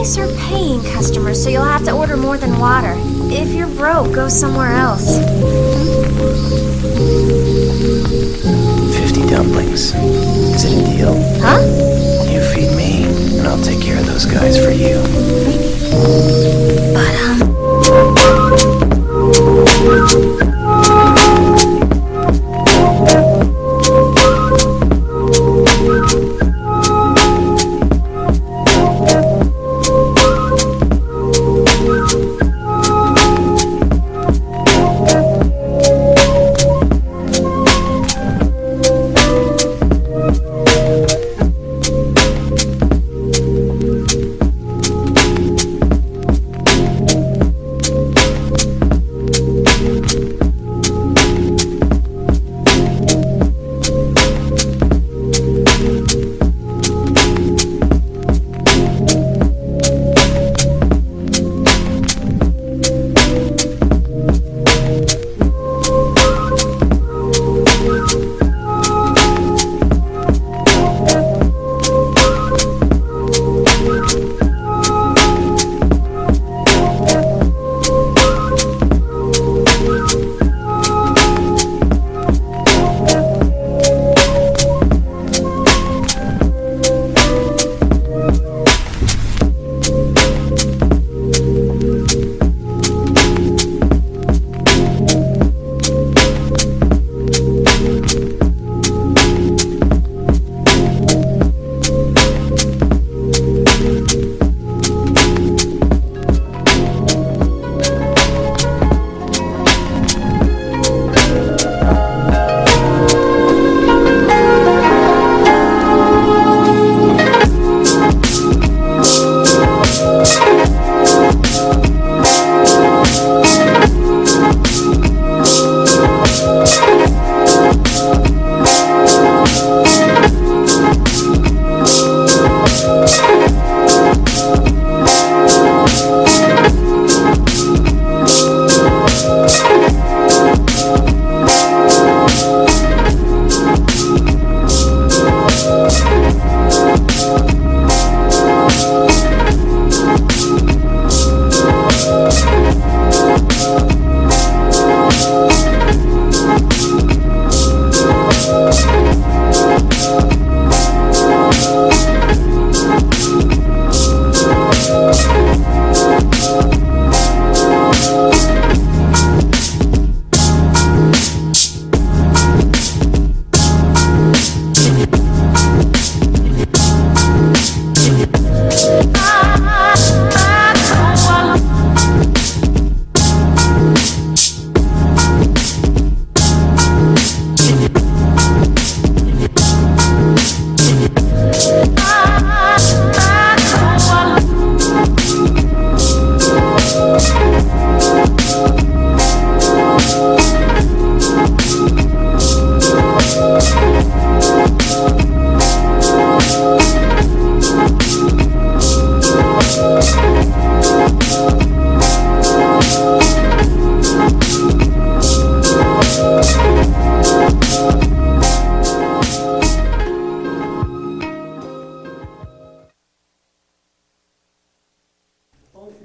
only serve paying customers, so you'll have to order more than water. If you're broke, go somewhere else. 50 dumplings. Is it a deal? Huh? You feed me, and I'll take care of those guys for you. But,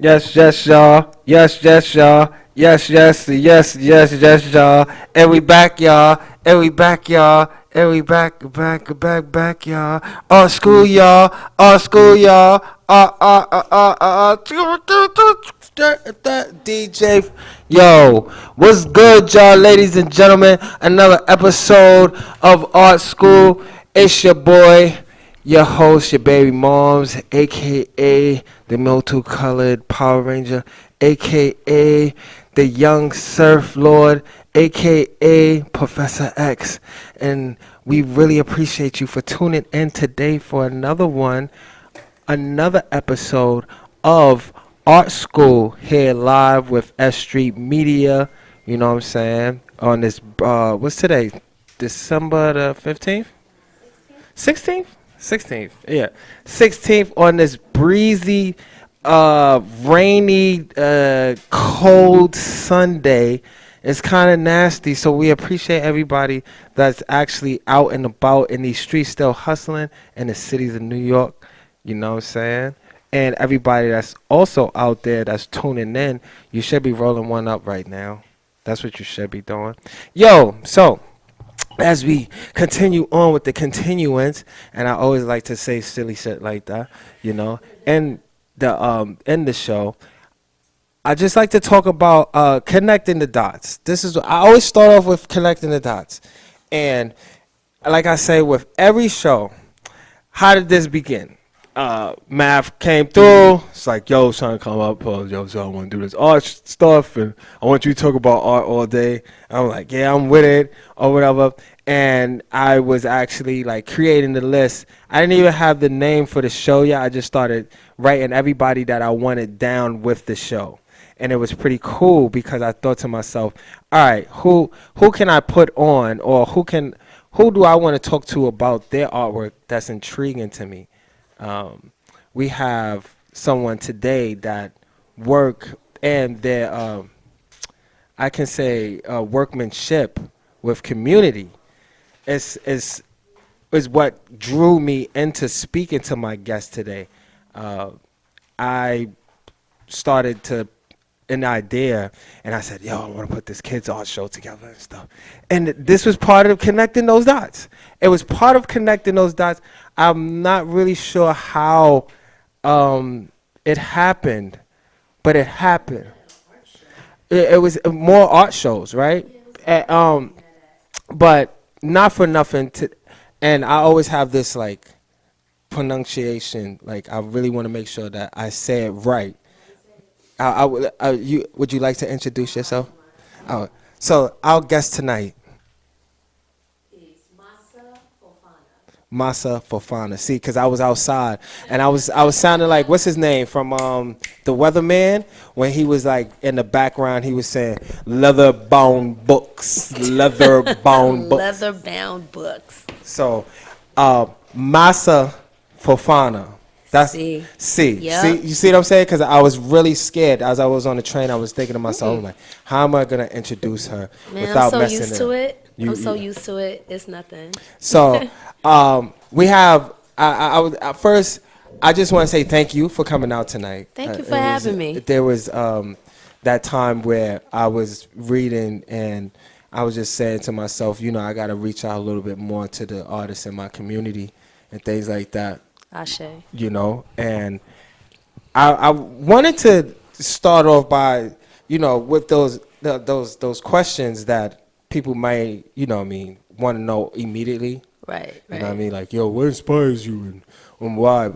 Yes, yes, y'all. Yes, yes, y'all. Yes, yes, yes, yes, yes, y'all. And we back, y'all. And we back, y'all. And we back, y'all. All school, y'all. All school, y'all. DJ. Yo, what's good, y'all, ladies and gentlemen? Another episode of Art School. It's your boy, your host, your baby moms, aka the multicolored Power Ranger, aka the young surf lord, aka Professor X. And we really appreciate you for tuning in today for another episode of Art School here live with S.STREET Media. You know what I'm saying? On this, what's today? December the 15th? 16th? 16th, yeah. 16th on this breezy, rainy, cold Sunday. It's kind of nasty, so we appreciate everybody that's actually out and about in these streets still hustling in the cities of New York. You know what I'm saying? And everybody that's also out there that's tuning in, you should be rolling one up right now. That's what you should be doing. Yo, so as we continue on with the continuance, and I always like to say silly shit like that, you know, and the in the show, I just like to talk about connecting the dots. This is I always start off with connecting the dots, and like I say with every show, how did this begin? Math came through. It's like, yo, son, come up. Yo, so I want to do this art stuff, and I want you to talk about art all day. I'm like, yeah, I'm with it, or whatever. And I was actually like creating the list. I didn't even have the name for the show yet. I just started writing everybody that I wanted down with the show. And it was pretty cool because I thought to myself, all right, who can I put on, or who do I want to talk to about their artwork that's intriguing to me? We have someone today that work and their I can say workmanship with community is what drew me into speaking to my guest today. I started to an idea, and I said, yo, I want to put this kids art show together and stuff. And this was part of connecting those dots. It was part of connecting those dots. I'm not really sure how it happened, but it happened. It was more art shows, right? But not for nothing. And I always have this like pronunciation. Like I really want to make sure that I say it right. Would you like to introduce yourself? Oh, so our guest tonight, Is Massah Fofana. Massah Fofana. See, because I was outside and I was sounding like what's his name from the Weatherman when he was like in the background he was saying leather bound books, leather bound books. Leather bound books. So, Massah Fofana. That's See. See, Yep. you see what I'm saying? Because I was really scared as I was on the train. I was thinking to myself, I'm like, how am I gonna introduce her Man, without I'm so messing used it to up? it. You- I'm so you- used to it. It's nothing. So, we have. I was at first. I just want to say thank you for coming out tonight. Thank you for It was- having me. There was that time where I was reading and I was just saying to myself, you know, I got to reach out a little bit more to the artists in my community and things like that. Ashe. You know, and I wanted to start off by, you know, with those questions that people might, you know what I mean, want to know immediately. Right. You know what I mean? Like, yo, what inspires you and why?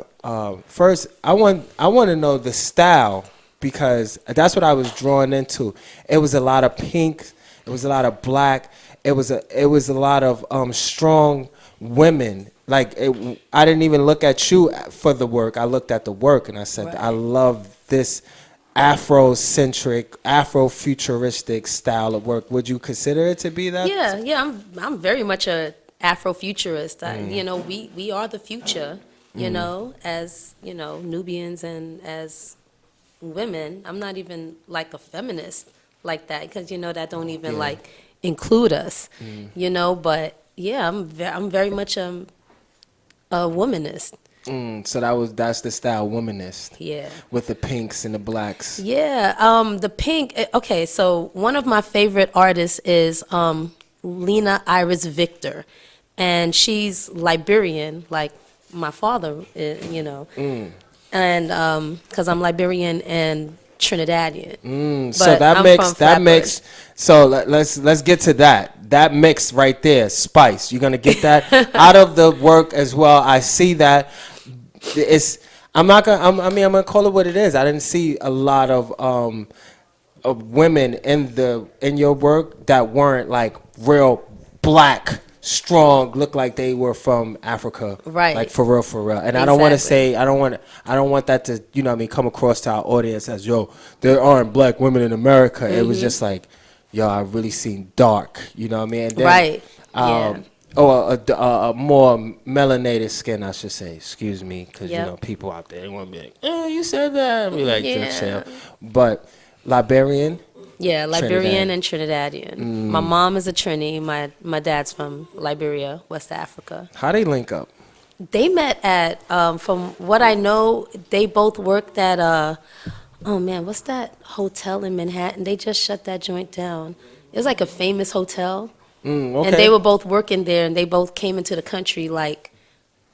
First, I want to know the style because that's what I was drawn into. It was a lot of pink. It was a lot of black. It was a lot of strong women. Like I didn't even look at you for the work. I looked at the work and I said, Right. I love this Afrocentric, Afrofuturistic style of work. Would you consider it to be that? Yeah. I'm very much a Afrofuturist. You know, we are the future. You know, as you know, Nubians and as women. I'm not even like a feminist like that because you know that don't even like include us. You know, but yeah, I'm very much a womanist. So that's the style, womanist. Yeah. With the pinks and the blacks. Yeah, the pink. Okay, so one of my favorite artists is Lena Iris Victor, and she's Liberian, like my father, you know, and because I'm Liberian and Trinidadian. So But that I'm makes from that Flatbush. makes. So let's get to that. That mix right there, spice. You're gonna get that out of the work as well. I see that. It's. I'm not gonna. I'm gonna call it what it is. I didn't see a lot of women in your work that weren't like real black, strong, look like they were from Africa, Right. Like for real. And I don't want to Exactly. say I don't want that to you know what I mean come across to our audience as yo there aren't black women in America. It was just like yo I really seen dark, you know what I mean? And then, Right. Yeah. Or a more melanated skin, I should say. Excuse me, because you Yep. know people out there they want to be like, oh, you said that. I'll be like, Yeah. just chill. But Liberian, Yeah, Liberian Trinidad. and Trinidadian. My mom is a Trini. My dad's from Liberia, West Africa. how they link up? They met at, from what I know, they both worked at, oh man, what's that hotel in Manhattan? They just shut that joint down. It was like a famous hotel. Okay. And they were both working there, and they both came into the country like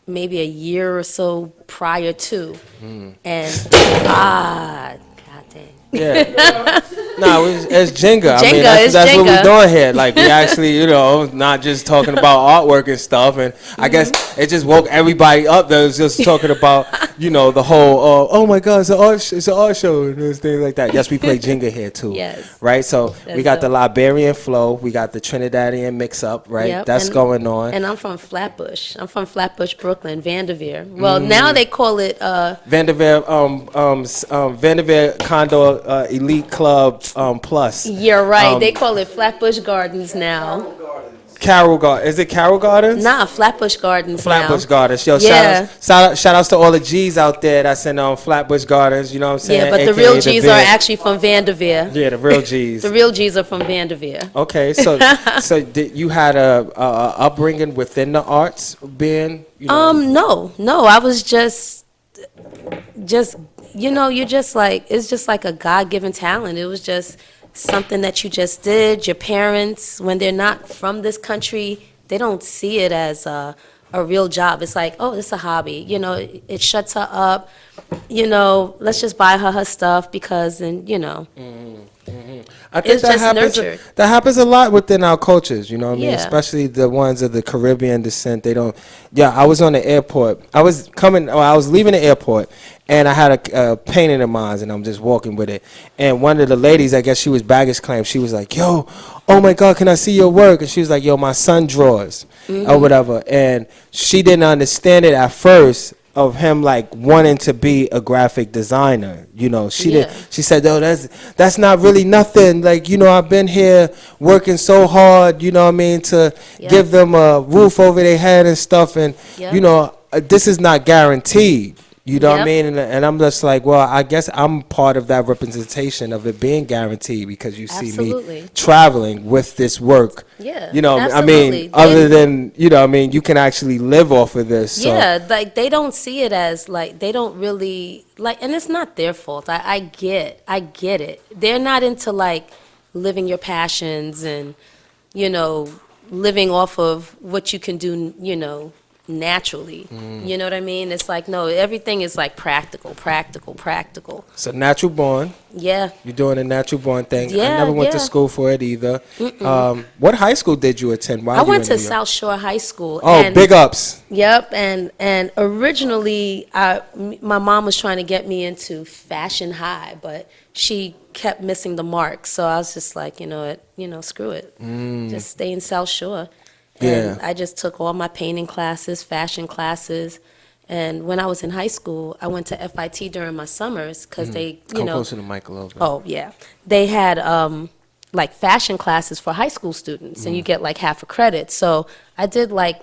maybe a year or so prior to. And, god dang. Yeah. No, it's Jenga. I mean, Jenga, it's that's what we're Jenga. doing here. Like, we actually, not just talking about artwork and stuff. And I guess it just woke everybody up that was just talking about, the whole, oh my God, it's an art show and things like that. Yes, we play Jenga here too. Yes. Right? So we That's got the dope. Liberian flow. We got the Trinidadian mix up, right? Yep, That's and- going on. And I'm from Flatbush. I'm from Flatbush, Brooklyn, Vanderveer. Well, now they call it Vanderveer, Vanderveer Condor Elite Club Plus. you're right. They call it Flatbush Gardens now. Carroll Garden. Is it Carroll Gardens? Nah, Flatbush Gardens Flatbush now. Gardens. Yo, Yeah. shout outs to all the G's out there that's in Flatbush Gardens. You know what I'm saying? Yeah, but the AKA real G's are Vid. actually from Vanderveer. Yeah, the real G's. The real G's are from Vanderveer. Okay, so did you had a upbringing within the arts, being No, I was just you're just like, it's just like a God-given talent. It was just something that you just did. Your parents, when they're not from this country, they don't see it as a real job. It's like, oh, it's a hobby. It shuts her up. Let's just buy her stuff because, and I think It's just nurtured. That happens a lot within our cultures, you know what I mean? Yeah. Especially the ones of the Caribbean descent. They don't. Yeah, I was on the airport. I was leaving the airport, and I had a painting in mind, and I'm just walking with it. And one of the ladies, I guess she was baggage claim. She was like, "Yo, oh my God, can I see your work?" And she was like, "Yo, my son draws, or whatever." And she didn't understand it at first, of him like wanting to be a graphic designer. She Yeah. she said, "Oh, that's not really nothing. Like, I've been here working so hard, to Yeah. give them a roof over their head and stuff, and Yeah. this is not guaranteed." You know what I Yep. mean? And I'm just like, well, I guess I'm part of that representation of it being guaranteed, because you see Absolutely. me traveling with this work. Yeah, I mean, absolutely. other than, you can actually live off of this. So. Yeah, like they don't see it as like, they don't really like, and it's not their fault. I get it. They're not into like living your passions and living off of what you can do, naturally. You know what I mean? It's like, no, everything is like practical. So natural born. Yeah. You're doing a natural born thing. I Yeah, never went to yeah. school for it either. What high school did you attend? I went to South Shore High School. Oh, and big ups. Yep, and originally, my mom was trying to get me into Fashion High, but she kept missing the mark. So I was just like, screw it, just stay in South Shore. And Yeah. I just took all my painting classes, fashion classes, and when I was in high school, I went to FIT during my summers because they, Come close to the mic a little bit. Oh yeah, they had like fashion classes for high school students, and you get like half a credit. So I did like,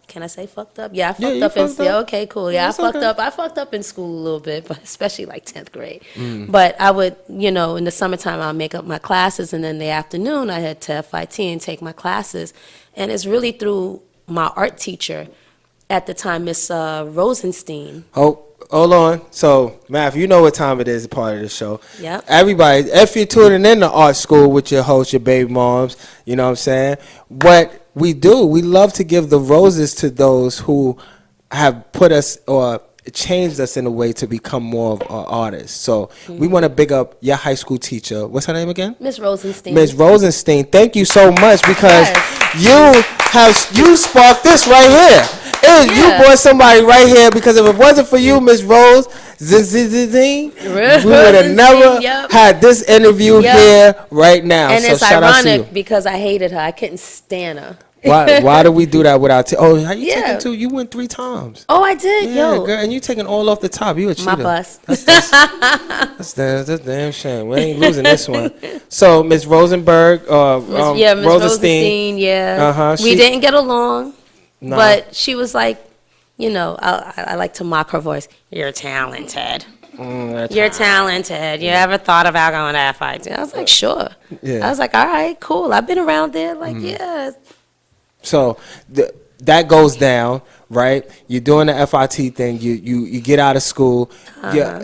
can I say fucked up? Yeah, I fucked you up. fucked up. Okay, cool. Yeah, I It's fucked okay. up. I fucked up in school a little bit, but especially like 10th grade. But I would, in the summertime, I'll make up my classes, and then in the afternoon, I head to FIT and take my classes. And it's really through my art teacher at the time, Miss Rosenstein. Hold on. So, Math, you know what time it is, a part of the show. Yep. Everybody, if you're tuning in to Art School with your host, your baby moms, you know what I'm saying? What we do, we love to give the roses to those who have put us or changed us in a way to become more of artists. So we want to big up your high school teacher. What's her name again? Miss Rosenstein. Ms. Rosenstein. Thank you so much, because Yes. you sparked this right here. You Yeah. brought somebody right here, because if it wasn't for you, Miss Rose, we would have never Yep. had this interview Yep. here right now. And so it's shout out to you. ironic because I hated her. I couldn't stand her. Why do we do that without? How you Yeah. taking two? You went 3 times. Oh, I did, Yeah, yo. girl, and you taking all off the top. You a cheater. My bus. That's damn shame. We ain't losing this one. So Miss Rosenberg, Miss Rosenstein, yeah. Uh-huh, We didn't get along, Nah. but she was like, I like to mock her voice. You're talented. You're talented. You ever thought about going to FIT? I was like, sure. Yeah. I was like, all right, cool. I've been around there. Like, yeah. So that goes down, right? You're doing the FIT thing. You get out of school. Yeah.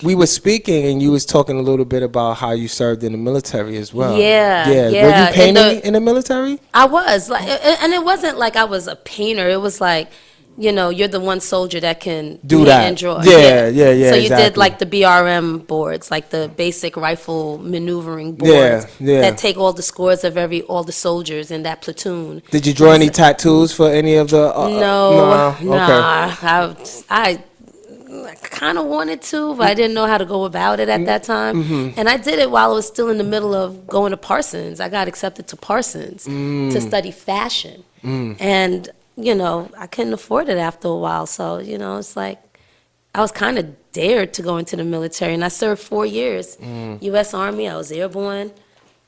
We were speaking, and you was talking a little bit about how you served in the military as well. Yeah, Were yeah. you painting in the military? I was like, and it wasn't like I was a painter. It was like, you're the one soldier that can Do paint that. and draw. Yeah. So you did exactly. like the BRM boards, like the basic rifle maneuvering boards Yeah. that take all the scores of all the soldiers in that platoon. Did you draw any tattoos for any of the? No, Okay. I kind of wanted to, but I didn't know how to go about it at that time. And I did it while I was still in the middle of going to Parsons. I got accepted to Parsons to study fashion. And, I couldn't afford it after a while. So, it's like I was kind of dared to go into the military. And I served 4 years. U.S. Army, I was airborne,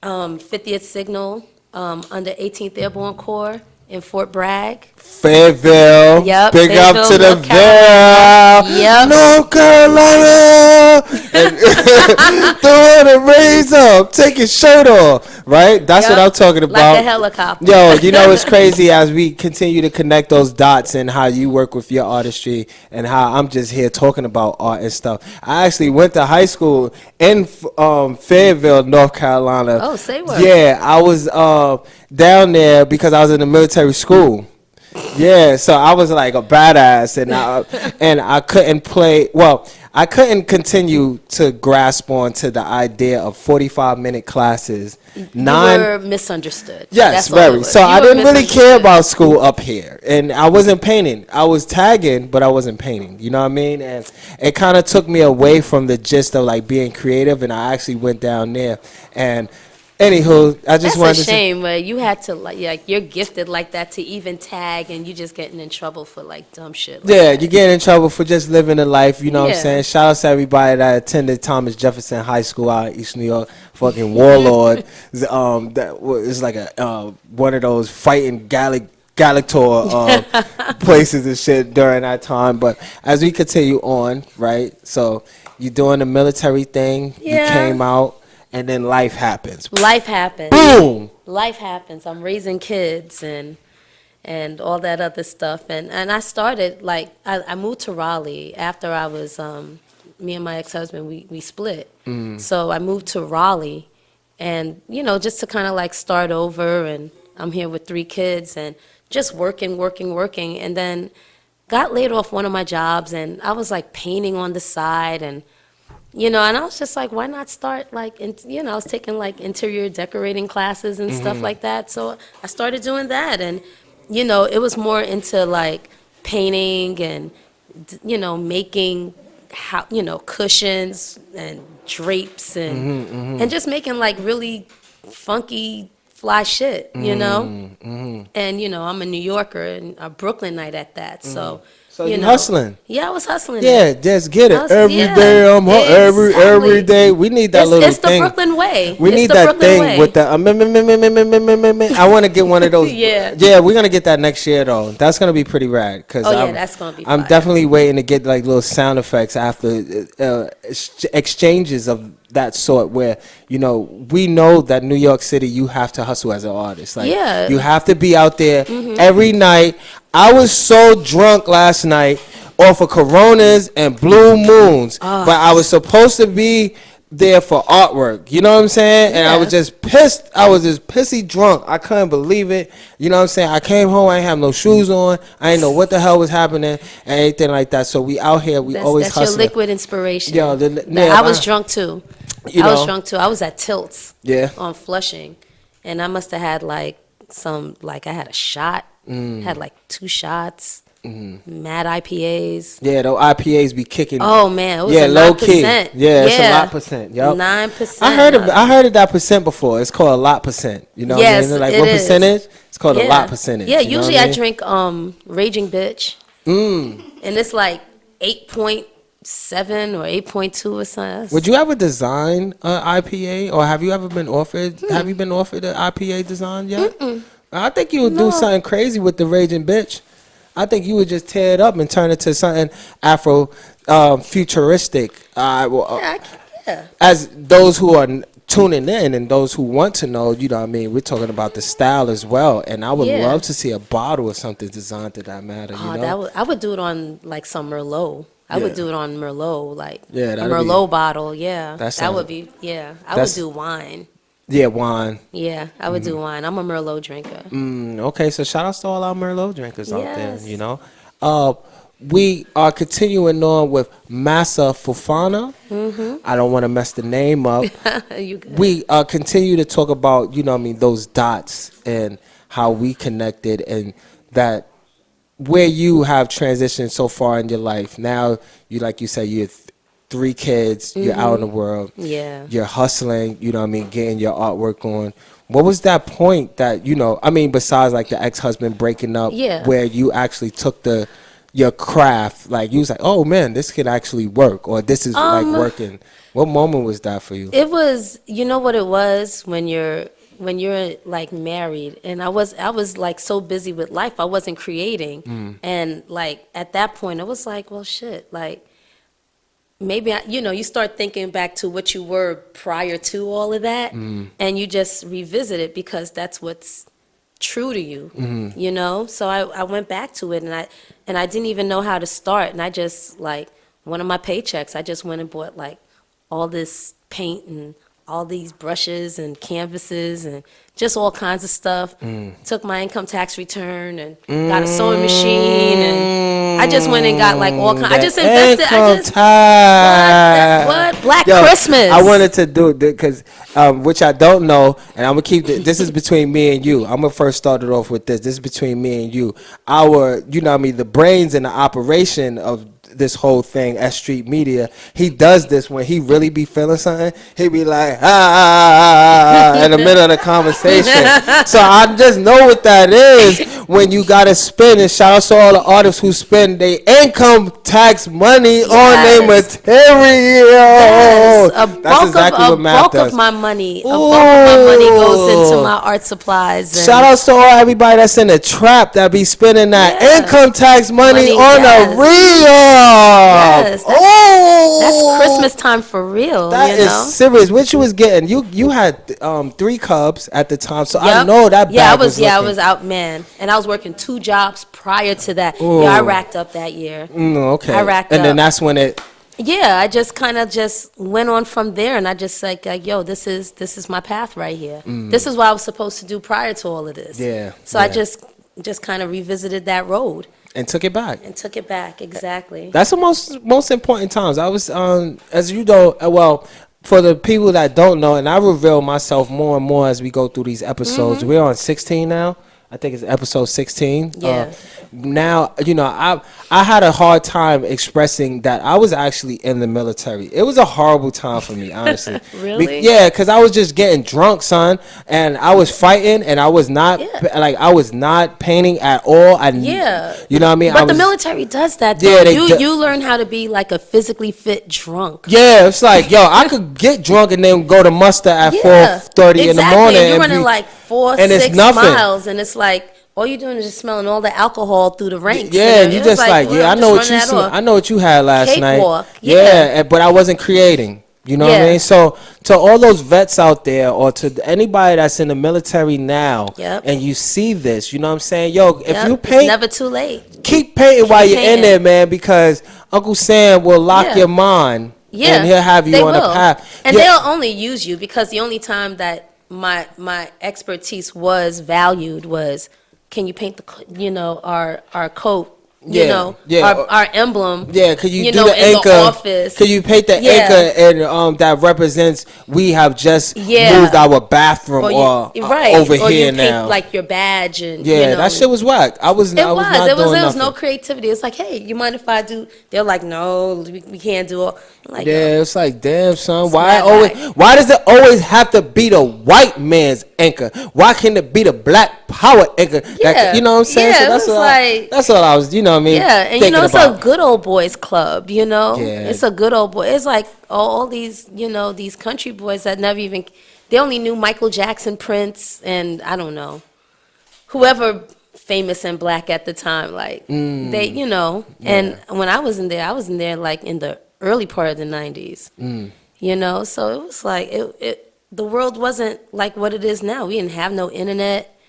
50th Signal, under 18th Airborne Corps in Fort Bragg. Fayetteville. Yep. Big Fayetteville, up to the North Carolina. Ville. Yep. North Carolina. And throwing the raise up. Take your shirt off. Right? That's what I'm talking about. Like a helicopter. Yo, it's crazy as we continue to connect those dots and how you work with your artistry and how I'm just here talking about art and stuff. I actually went to high school in Fayetteville, North Carolina. Oh, say what? Yeah, I was down there because I was in a military school. Yeah, so I was like a badass, and I couldn't play. Well, I couldn't continue to grasp on to the idea of 45-minute classes. You were misunderstood. Yes, That's all it very. was. So You I were didn't really care misunderstood. about school up here, and I wasn't painting. I was tagging, but I wasn't painting. You know what I mean? And it kind of took me away from the gist of like being creative, and I actually went down there. And anywho, I just wanted That's to a say, shame, but you had to like you're gifted like that to even tag, and you just getting in trouble for like dumb shit. Like yeah, that. you get in trouble for just living a life, you know what I'm Yeah. saying? Shout out to everybody that attended Thomas Jefferson High School out in East New York. Fucking warlord. That was like a one of those fighting Galactor places and shit during that time. But as we continue on, right? So you're doing the military thing. Yeah. You came out, and then life happens. Life happens. Boom. Life happens. I'm raising kids and all that other stuff. And I started, like, I moved to Raleigh after I was, me and my ex-husband, we split. So I moved to Raleigh and, just to kind of like start over. And I'm here with 3 kids and just working. And then got laid off one of my jobs, and I was like painting on the side and, and I was just like, why not start like, I was taking like interior decorating classes and stuff like that. So I started doing that, and, it was more into like painting and, making, cushions and drapes and just making like really funky, fly shit, And, I'm a New Yorker and a Brooklynite at that. So you hustling. Yeah, I was hustling. Yeah, just get it. Every yeah, day I'm every exactly. day. We need that little It's thing. the Brooklyn way. We It's need the that Brooklyn thing way. with the I want to get one of those. Yeah. Yeah, we're gonna get that next year though. That's gonna be pretty rad. Cause Oh, yeah, that's gonna be I'm fire. definitely waiting to get like little sound effects after exchanges of that sort where we know that New York City you have to hustle as an artist. Like Yeah. you have to be out there every night. I was so drunk last night off of Coronas and Blue Moons, but I was supposed to be there for artwork. You know what I'm saying? And I Yeah. was just pissed. I was just pissy drunk. I couldn't believe it. You know what I'm saying? I came home. I didn't have no shoes on. I didn't know what the hell was happening and anything like that. So we out here. We always That's hustling. your liquid inspiration. Yo, I was drunk too. You I was know. drunk too. I was at Tilts. Yeah. On Flushing, and I must have had like I had a shot. Had like 2 shots. Mad IPAs. Yeah, those IPAs be kicking. Oh man, it was a low 9%. key. Yeah, it's a lot percent. Yep. 9%. I heard of that percent before. It's called a lot percent. You know Yes, what I mean? Like it what is. percentage? It's called a lot percentage. Yeah, you know usually what I mean? drink Raging Bitch. And it's like 8.7 or 8.2 or something. Would you ever design an IPA, or have you ever been offered? Have you been offered an IPA design yet? I think you would do something crazy with the Raging Bitch. I think you would just tear it up and turn it to something Afro futuristic. Yeah. As those who are tuning in and those who want to know, you know what I mean, we're talking about the style as well. And I would love to see a bottle or something designed to that matter, you know? I would do it on like some Merlot. I would do it on Merlot, like a that'd Merlot bottle. Yeah, that would be. Yeah, I would do wine. Yeah, wine. Yeah, I would do wine. I'm a Merlot drinker. Okay, so shout outs to all our Merlot drinkers out there, you know. We are continuing on with Massah Fofana. I don't want to mess the name up. You good. We continue to talk about, you know what I mean, those dots and how we connected and that where you have transitioned so far in your life. Now, you like you said, you're 3 kids, you're out in the world. Yeah. You're hustling, you know what I mean, getting your artwork on. What was that point that, you know, I mean, besides like the ex-husband breaking up, where you actually took your craft, like you was like, oh man, this could actually work, or this is like working. What moment was that for you? It was, you know what it was, when you're like married, and I was like so busy with life, I wasn't creating, and like at that point, I was like, well, shit, like maybe you start thinking back to what you were prior to all of that, and you just revisit it because that's what's true to you, you know. So I went back to it, and I didn't even know how to start, and I just like one of my paychecks, I just went and bought like all this paint and all these brushes and canvases and just all kinds of stuff. Took my income tax return and got a sewing machine, and I just went and got like all kinds. I just invested. What? Black Christmas. I wanted to do it because, which I don't know, and I'm gonna keep this is between me and you. I'm gonna first start it off with this. This is between me and you. Our, you know what I mean, the brains and the operation of this whole thing, S.STREET Media, he does this when he really be feeling something. He be like, in the middle of the conversation. So I just know what that is when you gotta spend, and shout out to all the artists who spend their income tax money on their material. Yes. A bulk of my money goes into my art supplies. And shout out to all everybody that's in the trap that be spending that income tax money on a reel. Yes, that's Christmas time for real. That is serious. What you was getting? You had 3 cubs at the time, so I know that. I was out, man, and I was working 2 jobs prior to that. Ooh. Yeah, I racked up that year. Okay, I racked up, and then that's when it. Yeah, I just kind of just went on from there, and I just like yo, this is my path right here. This is what I was supposed to do prior to all of this. Yeah. So I just kind of revisited that road. And took it back. Exactly. That's the most important times. I was, as you know, well, for the people that don't know, and I reveal myself more and more as we go through these episodes. We're on 16 now. I think it's episode 16. Yeah. Now, you know, I had a hard time expressing that I was actually in the military. It was a horrible time for me, honestly. Really? Yeah, because I was just getting drunk, son, and I was fighting, and I was not I was not painting at all. You know what I mean? But the military does that, though. Yeah, you learn how to be like a physically fit drunk. Yeah, it's like, yo, I could get drunk and then go to muster at 4:30 in the morning. And you're running like 6 miles, and it's like all you're doing is just smelling all the alcohol through the ranks. Yeah, and you just like I know what you had last night. Yeah, but I wasn't creating. You know what I mean? So to all those vets out there, or to anybody that's in the military now, and you see this, you know what I'm saying? Yo, if you paint, it's never too late. Keep painting while you're in there, man, because Uncle Sam will lock your mind. Yeah, and he'll have you on a path. And they'll only use you because the only time that my expertise was valued was, can you paint our coat, our emblem, could you do the anchor, in the office, could you paint the anchor and that represents we have just moved our bathroom or over or here you now, paint like your badge, and that shit was whack. There was no creativity. It's like, hey, you mind if I do? They're like, no, we can't do it. Like, it's like, damn, son, why does it always have to be the white man's anchor? Why can't it be the black power anchor? You know what I'm saying? So that's all I was, you know what I mean? Yeah, and it's a good old boys club, it's a good old boy. It's like all these, these country boys that they only knew Michael Jackson, Prince, and I don't know, whoever famous and black at the time, like they, and when I was in there like in the early part of the 90s, so it was like the world wasn't like what it is now. We didn't have no internet,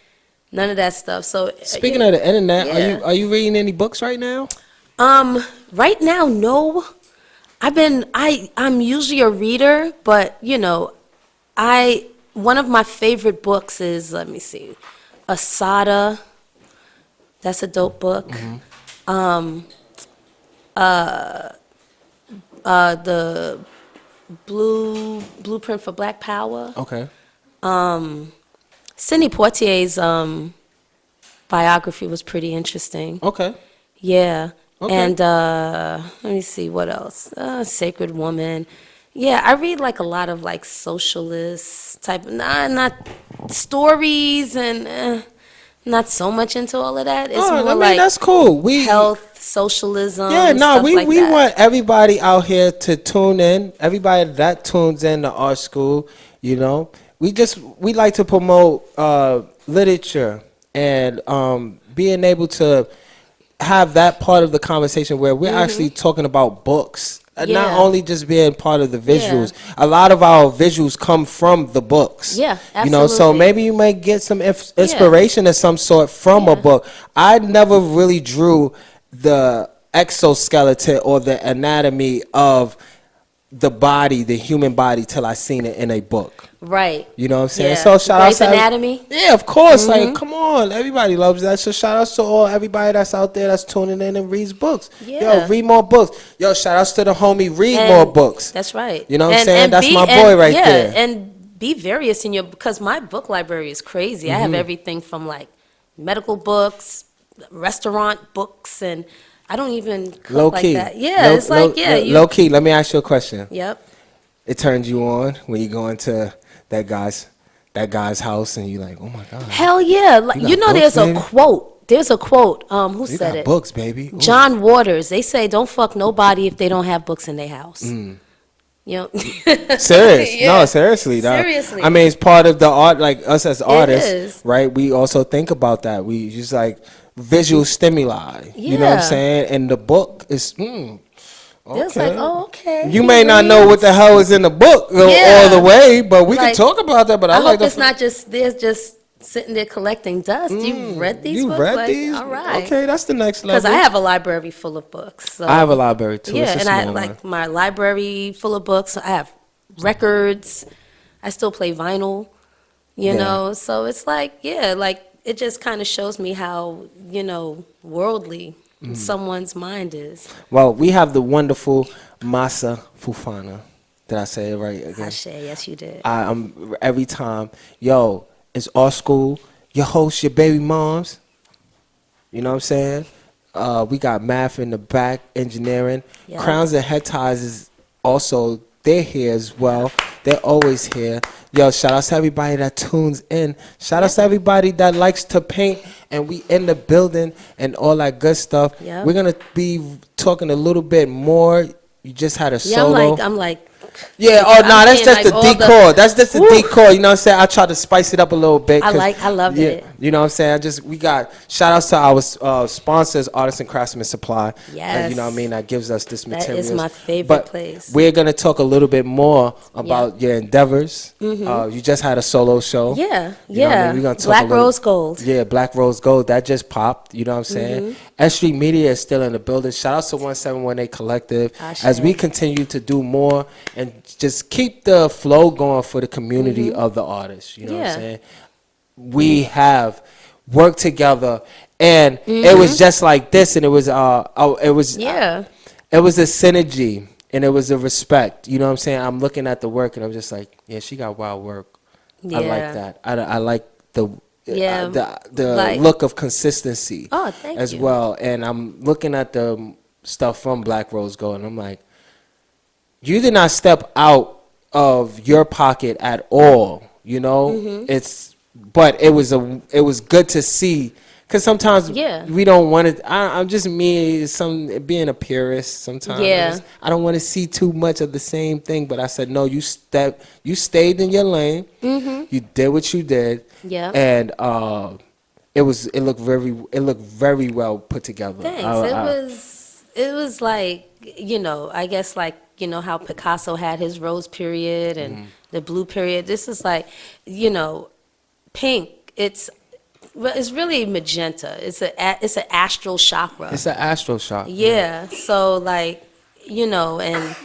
none of that stuff. So Speaking of the internet, yeah. are you reading any books right now? Right now, no. I'm usually a reader, but one of my favorite books is, let me see, Asada. That's a dope book. The Blueprint for Black Power. Okay. Sidney Poitier's biography was pretty interesting. Okay. Yeah. Okay. And let me see what else. Sacred Woman. Yeah, I read like a lot of like socialist type, not stories, and not so much into all of that. It's more like that's cool. health, socialism. Yeah, no, stuff we like that. want everybody out here to tune in. Everybody that tunes in to our school, we like to promote literature and being able to have that part of the conversation where we're actually talking about books. Not only just being part of the visuals. Yeah. A lot of our visuals come from the books. Yeah, absolutely. So maybe you might get some inspiration of some sort from a book. I never really drew the exoskeleton or the anatomy of the body, the human body, till I seen it in a book. Right. You know what I'm saying? Yeah. So shout out to Anatomy. Yeah, of course. Like, come on, everybody loves that. So shout outs to everybody that's out there that's tuning in and reads books. Yeah. Yo, read more books. Yo, shout outs to the homie. Read more books. That's right. You know what I'm saying? That's my boy right there. And be various in because my book library is crazy. I have everything from like medical books, restaurant books, and I don't even cook low like key. that. Yeah, it's like low key. Let me ask you a question. Yep. It turns you on when you go into that guy's house and you like, oh my god. Hell yeah! Like, books, there's a quote. There's a quote. Who said it? Books, baby. Ooh. John Waters. They say, "Don't fuck nobody if they don't have books in their house." Serious. Yeah. No, seriously. Seriously. I mean, it's part of the art, like us as artists, is. right? We also think about that. We just like visual stimuli. You know what I'm saying? And the book is, okay. It's like, oh, okay. You may not know what the hell is in the book all the way, but we can talk about that. But I like hope it's not just there's just sitting there collecting dust. You read these books? You read these? All right. Okay, that's the next level. Because I have a library full of books. So. I have a library too. Yeah, and I like my library full of books. I have records. I still play vinyl. You know, so it's like it just kind of shows me how worldly someone's mind is. Well, we have the wonderful Massah Fofana. Did I say it right again? Yes, you did. I'm every time. Yo, it's our school. Your host, your baby moms. You know what I'm saying? We got math in the back, engineering. Yep. Crowns and head ties is also, they're here as well. They're always here. Yo, shout out to everybody that tunes in. Shout out to everybody that likes to paint, and we in the building and all that good stuff. Yep. We're going to be talking a little bit more. You just had a solo. I'm like. Yeah, that's just the decor. That's just the decor. You know what I'm saying? I try to spice it up a little bit. I love it. You know what I'm saying? We got shout outs to our sponsors, Artists and Craftsman Supply. Yes. You know what I mean? That gives us this material. That is my favorite place. We're going to talk a little bit more about your endeavors. You just had a solo show. Yeah, you know what I mean? We're gonna talk Black Rose Gold. Yeah, Black Rose Gold. That just popped. You know what I'm saying? S.STREET Media is still in the building. Shout out to 1718 Collective. As we continue to do more and just keep the flow going for the community of the artists. You know what I'm saying? We have worked together, and it was just like this, and it was it was a synergy, and it was a respect. You know what I'm saying? I'm looking at the work, and I'm just like, yeah, she got wild work. I like that. I like the look of consistency as well. And I'm looking at the stuff from Black Rose Gold, and I'm like, you did not step out of your pocket at all, you know. But it was good to see, because sometimes we don't want to. I'm just me, being a purist. Sometimes I don't want to see too much of the same thing. But I said no. You stayed in your lane. You did what you did. And it looked very well put together. Thanks. It was like, I guess like you know, how Picasso had his rose period and the blue period. This is like, you know, pink. It's really magenta. It's an astral chakra. It's an astral chakra. Yeah. So like, you know, and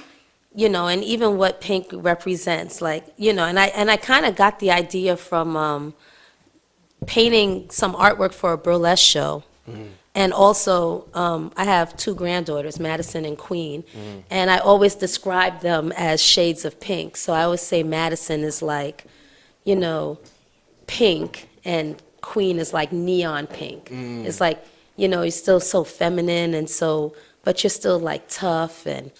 even what pink represents, like, you know, and I kind of got the idea from painting some artwork for a burlesque show. And also, I have 2 granddaughters, Madison and Queen, and I always describe them as shades of pink. So I always say Madison is like, you know, pink, and Queen is like neon pink. It's like, you know, you're still so feminine and so, but you're still like tough and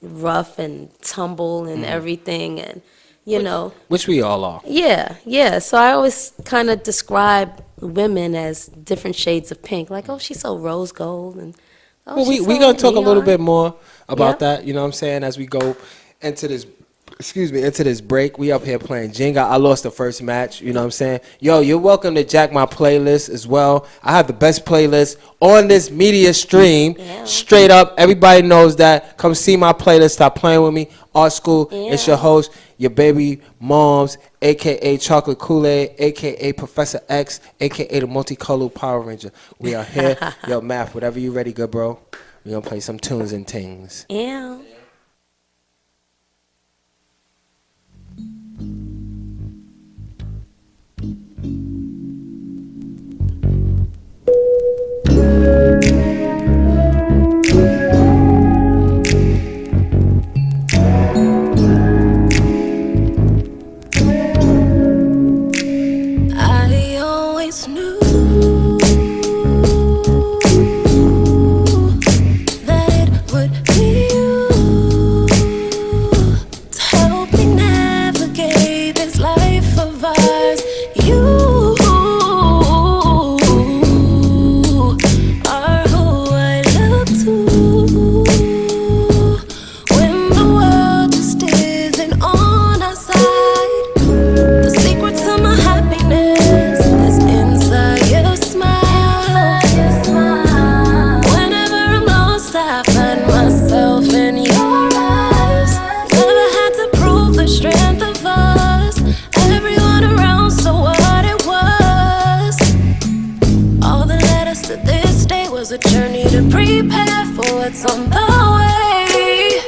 rough and tumble and everything, and you know, which we all are. Yeah. So I always kind of describe women as different shades of pink. Like, oh, she's so rose gold, and oh, Well, she's we so gonna talk a little neon. bit more about Yeah. that. You know what I'm saying? As we go into this, into this break, we up here playing Jenga. I lost the first match. You know what I'm saying? Yo, you're welcome to jack my playlist as well. I have the best playlist on this media stream. Yeah. Straight up, everybody knows that. Come see my playlist. Stop playing with me. Art School. It's your host, your baby moms, aka Chocolate Kool-Aid, aka Professor X, aka the multicolored Power Ranger. We are here. Yo, Math, whatever you ready, good bro. We gonna play some tunes and things. Yeah. I always knew that it would be you to help me navigate this life of ours. You are who I look to when the world just isn't on our side. The secret to my happiness is inside your smile. Whenever I'm lost, I find myself in your eyes. Never had to prove the strength of us. Everyone around saw what it was. All that led us to this day was a journey to prepare for what's on the way.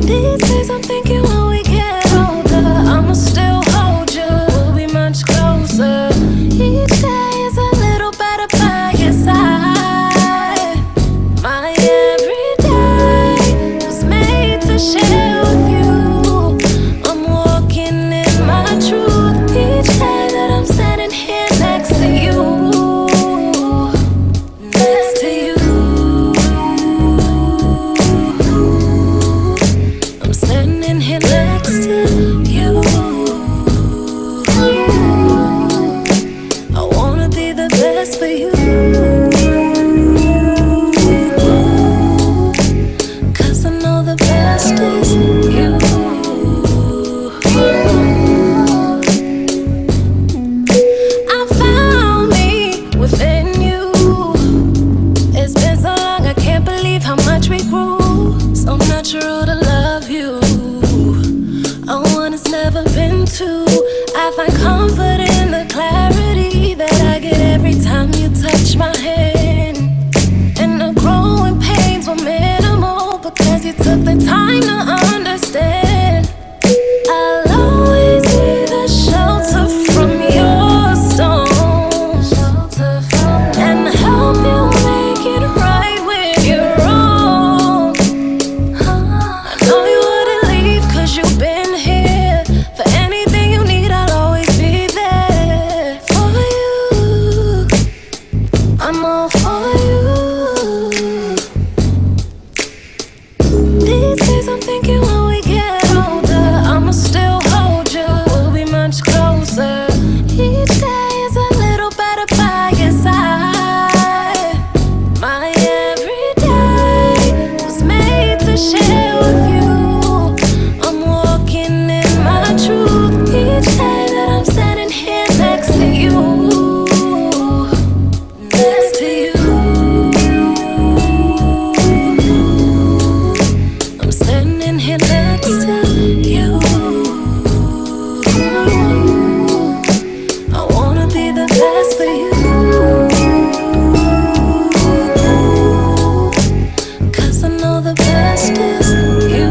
These days I'm thinking when we get older, I'ma still hold you, we'll be much closer. Each day is a little better by your side. My everyday was made to share with you. I'm walking in my truth each day that I'm standing here next to you. Next to you. I'm standing here next to you. I wanna be the best for you. 'Cause I know the best is you. I found me within you. It's been so long, I can't believe how much we grew. So natural to love you. A one has never been two. I find comfort in the clarity that I get every time you touch my hand. And the growing pains were minimal because you took the time to understand. I'll always be the shelter from your storms and help you make it right when you're wrong. I know you wouldn't leave 'cause you've been here. For anything you need, I'll always be there for you. I'm all for you. These days I'm thinking when we get older, I'ma still hold you, we'll be much closer. Each day is a little better by your side. My everyday was made to share with you. I'm walking in my truth each day that I'm standing here next to you. Next to you. I'm standing here next just as you.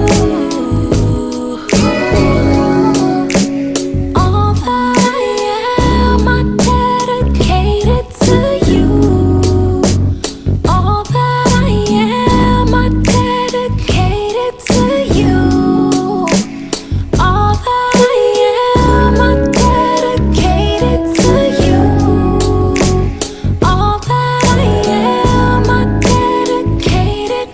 All that I am, I dedicated to you. All that I am, I dedicated to you. All that I am, I dedicated to you. All that I am, I dedicated.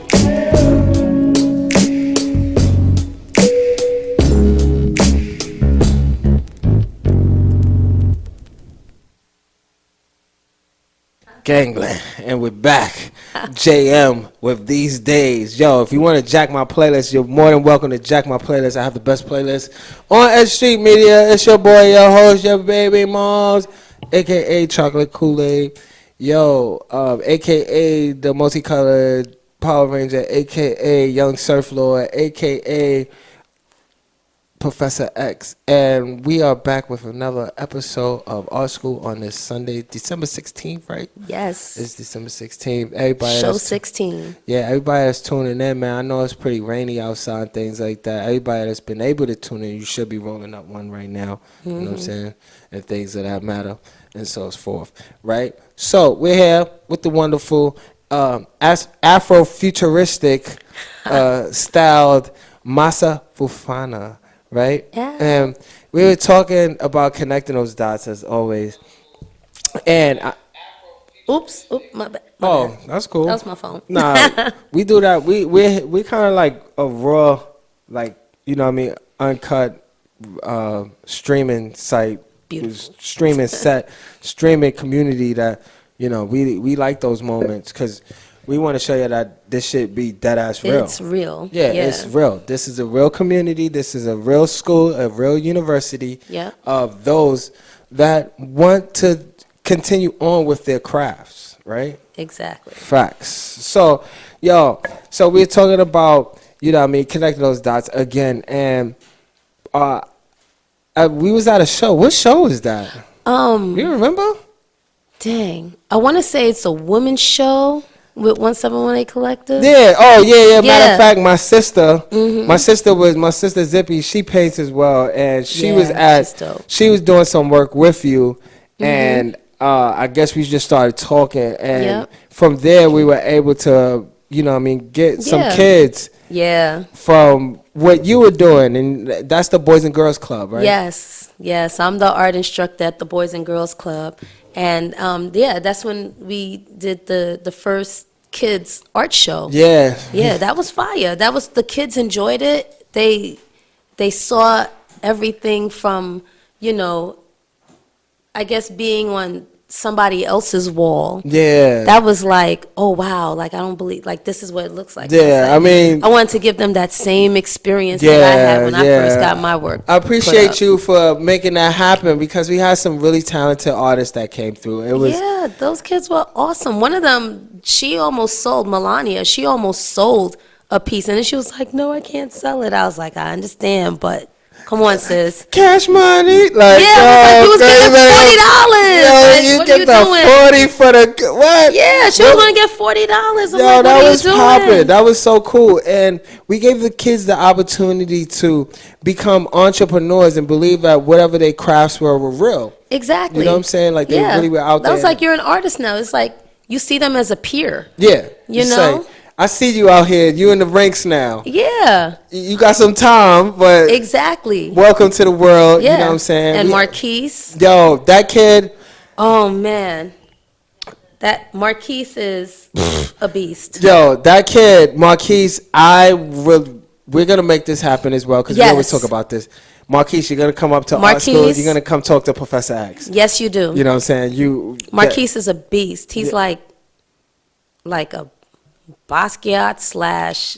Gangland, and we're back. JM with These Days. Yo, if you want to jack my playlist, you're more than welcome to jack my playlist. I have the best playlist on S.STREET Media. It's your boy, your host, your baby moms, aka Chocolate Kool-Aid. Yo, aka the multicolored Power Ranger, aka Young Surf Lord, aka Professor X, and we are back with another episode of Art School on this Sunday, December 16th, right? Yes. It's December 16th. Everybody Show that's 16. yeah, everybody that's tuning in, man. I know it's pretty rainy outside and things like that. Everybody that's been able to tune in, you should be rolling up one right now. You know what I'm saying? And things of that matter, and so forth, right? So we're here with the wonderful Afro-futuristic styled Massah Fofana. Right? Yeah. And we were talking about connecting those dots as always. And Oops, my bad. that's cool. That was my phone. Nah, we do that. We kind of like a raw, like, you know what I mean, uncut streaming site, Beautiful. streaming community that, you know, we like those moments because we want to show you that this shit be dead ass real. It's real. Yeah, it's real. This is a real community. This is a real school, a real university of those that want to continue on with their crafts, right? Exactly. Facts. So, so we're talking about, you know what I mean, connecting those dots again. And we was at a show. What show is that? You remember? Dang. I want to say it's a women's show. With 1718 Collective? Yeah. Oh, yeah. Matter of fact, my sister Zippy, she paints as well, and she was doing some work with you, and I guess we just started talking, and from there we were able to, you know what I mean, get some kids from what you were doing, and that's the Boys and Girls Club, right? Yes. I'm the art instructor at the Boys and Girls Club. And that's when we did the first kids art show. Yeah, that was fire. That was, the kids enjoyed it. They saw everything from, you know, I guess being on somebody else's wall. Yeah, that was like, oh wow, like I don't believe, like this is what it looks like. Yeah, like, I mean, I wanted to give them that same experience that I had when I first got my work. I appreciate you for making that happen because we had some really talented artists that came through. It was those kids were awesome. One of them, she almost sold, Melania. She almost sold a piece, and then she was like, "No, I can't sell it." I was like, "I understand, but." Come on, sis. Cash money, like you was getting $40. You get the 40 for the what? Yeah, she was gonna get $40. Yo, that was popping. That was so cool, and we gave the kids the opportunity to become entrepreneurs and believe that whatever their crafts were real. Exactly. You know what I'm saying? Like they really were out there. That was like you're an artist now. It's like you see them as a peer. Yeah. You know. I see you out here. You in the ranks now. Yeah. You got some time, but exactly. Welcome to the world. Yeah. You know what I'm saying? And Marquise. Yo, that kid. Oh man, that Marquise is a beast. Yo, that kid, Marquise. We're gonna make this happen as well because we always talk about this. Marquise, you're gonna come up to art school. You're gonna come talk to Professor X. Yes, you do. You know what I'm saying? Marquise is a beast. He's like a Basquiat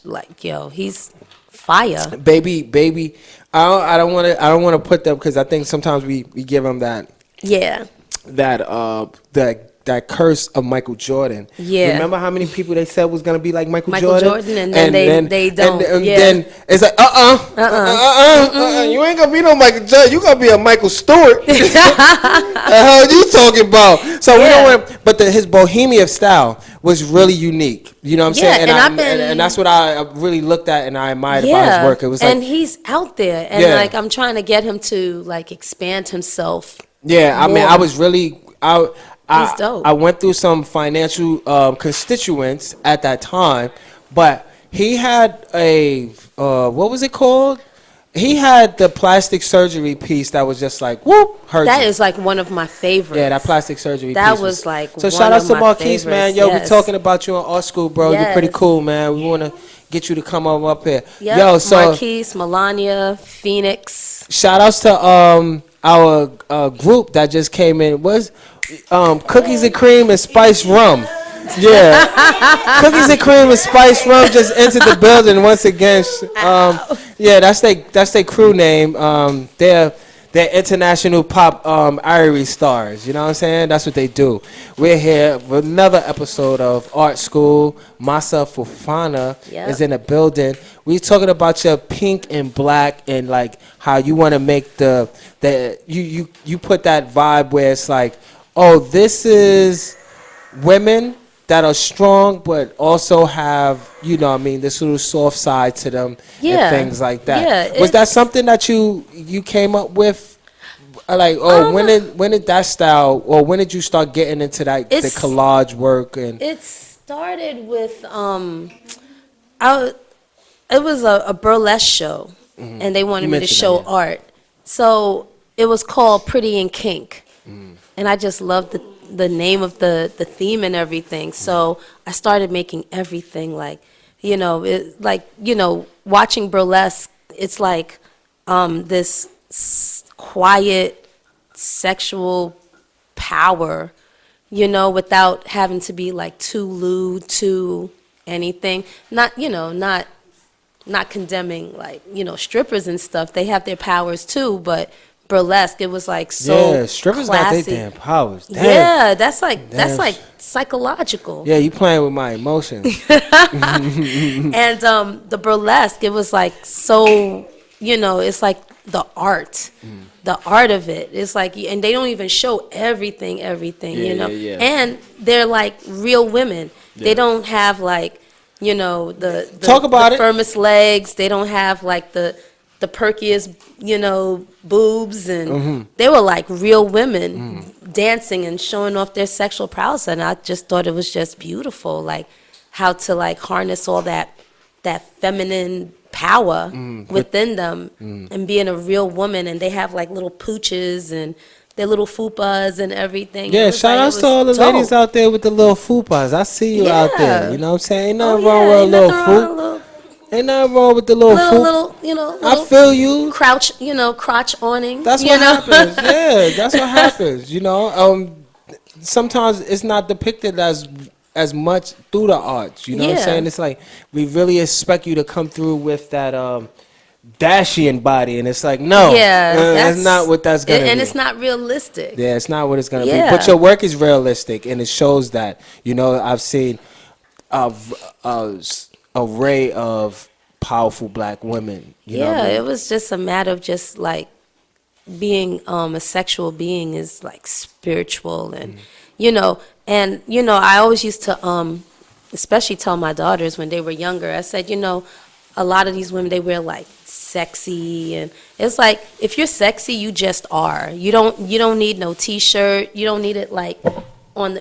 / like, yo, he's fire. Baby. I don't want to put them because I think sometimes we give them that. Yeah. That that curse of Michael Jordan. Yeah. Remember how many people they said was gonna be like Michael Michael Jordan, and then they don't. And Yeah. then it's like you ain't gonna be no Michael Jordan. You gonna be a Michael Stewart. The hell you talking about? So we don't want. But his Bohemian style was really unique. You know what I'm saying? And that's what I really looked at and I admired about his work. It was and he's out there, and like I'm trying to get him to like expand himself. Yeah, I mean, I was really He's dope. I went through some financial constituents at that time, but he had a what was it called? He had the plastic surgery piece that was just like whoop. That is like one of my favorites. Yeah, that plastic surgery. That piece was like so. One Shout out of to my Marquise, man. Yo, favorites. we talking about you in art school, bro. Yes. You're pretty cool, man. We want to get you to come up here. Yep. Yo, so Marquise, Melania, Phoenix. shout outs to our group that just came in. Was Cookies and Cream and Spice Rum. Yeah. Cookies and Cream and Spice Rum just entered the building once again. Yeah, that's their crew name. They're international pop Irie stars. You know what I'm saying? That's what they do. We're here with another episode of Art School. Massah Fofana is in the building. We're talking about your pink and black and like how you want to make you put that vibe where it's like, oh, this is women that are strong but also have, you know what I mean, this little soft side to them and things like that. Was that something that you came up with? Like, when did that style, or when did you start getting into that the collage work? And it started with it was a burlesque show, and they wanted me to show art. So it was called Pretty in Kink, and I just loved the name of the theme and everything. So I started making everything like, watching burlesque. It's like this quiet sexual power, without having to be like too lewd, too anything. Not condemning like, strippers and stuff. They have their powers too, but burlesque, it was like so strippers classy. got their damn powers. Damn. Yeah, that's like psychological. Yeah, you playing with my emotions. And the burlesque, it was like so, it's like the art. The art of it. It's like, and they don't even show everything, Yeah. And they're like real women. Yeah. They don't have like, the Talk about the firmest legs. They don't have like the perkiest, boobs, and they were like real women dancing and showing off their sexual prowess. And I just thought it was just beautiful, like how to like harness all that feminine power within them and being a real woman. And they have like little pooches and their little fupas and everything. Yeah, shout outs to all the ladies out there with the little fupas. I see you out there. You know what I'm saying? Ain't nothing wrong with a little foop. Ain't nothing wrong with the little foop. Little, I feel you. Crotch awning. That's what happens. Yeah, that's what happens. Sometimes it's not depicted as much through the arts. You know what I'm saying? It's like we really expect you to come through with that Dashian body, and it's like that's not what that's gonna be. And it's not realistic. Yeah, it's not what it's gonna be. But your work is realistic, and it shows that. I've seen array of powerful black women. You know what I mean? It was just a matter of just like being a sexual being is like spiritual, and I always used to especially tell my daughters when they were younger. I said, a lot of these women, they wear like sexy, and it's like if you're sexy, you just are. You don't need no t-shirt. You don't need it like on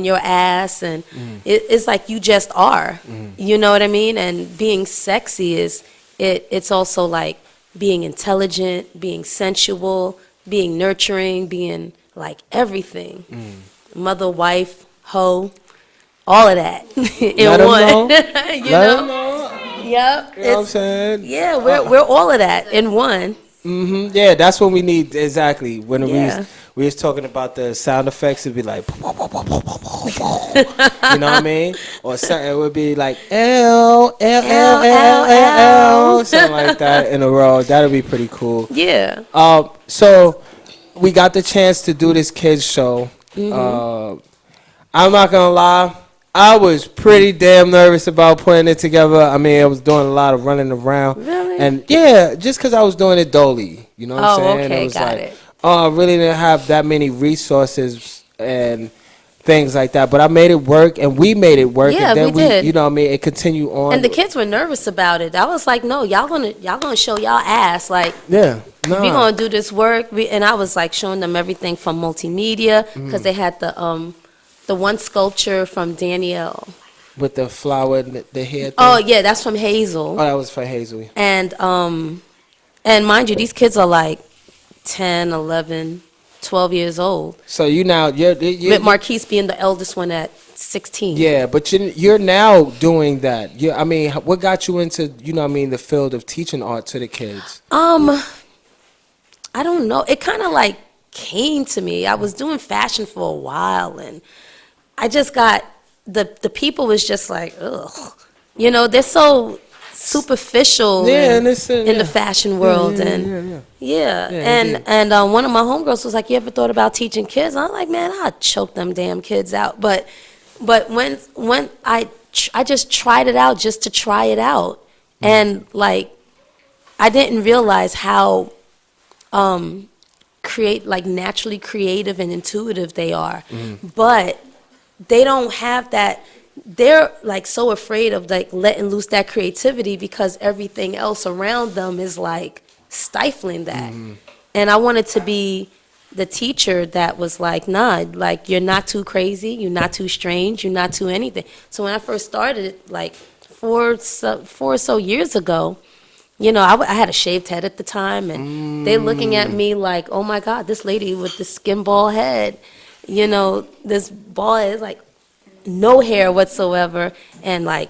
your ass, and it's like you just are. You know what I mean? And being sexy it's also like being intelligent, being sensual, being nurturing, being like everything. Mother, wife, hoe, all of that in one. Let them know. Yep. You know what I'm saying? Yeah, we're all of that in one. Yeah, that's what we need exactly. When we was talking about the sound effects, it'd be like, you know what I mean? Or something, it would be like L, something like that in a row. That'd be pretty cool. Yeah. So we got the chance to do this kids show. I'm not gonna lie. I was pretty damn nervous about putting it together. I mean, I was doing a lot of running around. Really? And yeah, just because I was doing it dolly. You know what I'm saying? Okay, It was got like, it. I really didn't have that many resources and things like that. But I made it work, and we made it work. Yeah, and then we did. You know what I mean? It continued on. And the kids were nervous about it. I was like, no, y'all gonna show y'all ass. Like, Yeah. No. we gonna do this work. And I was like showing them everything from multimedia because they had the one sculpture from Danielle. With the flower and the hair thing. Oh yeah, that's from Hazel. Oh, that was for Hazel. And mind you, these kids are like 10, 11, 12 years old. So you now With Marquise being the eldest one at 16. Yeah, but you're now doing that. I mean, what got you into, you know what I mean, the field of teaching art to the kids? I don't know. It kind of like came to me. I was doing fashion for a while, and I just got the people was just like, ugh, you know, they're so superficial in the fashion world, and one of my homegirls was like, you ever thought about teaching kids? I'm like, man, I'll choke them damn kids out. But when I just tried it out just to try it out, and like I didn't realize how naturally creative and intuitive they are, but they don't have that. They're like so afraid of like letting loose that creativity because everything else around them is like stifling that. And I wanted to be the teacher that was like, nah, like you're not too crazy, you're not too strange, you're not too anything. So when I first started, like four or so years ago, you know, I had a shaved head at the time, and they're looking at me like, oh my God, this lady with the skin bald head, you know, this bald head is like no hair whatsoever, and like,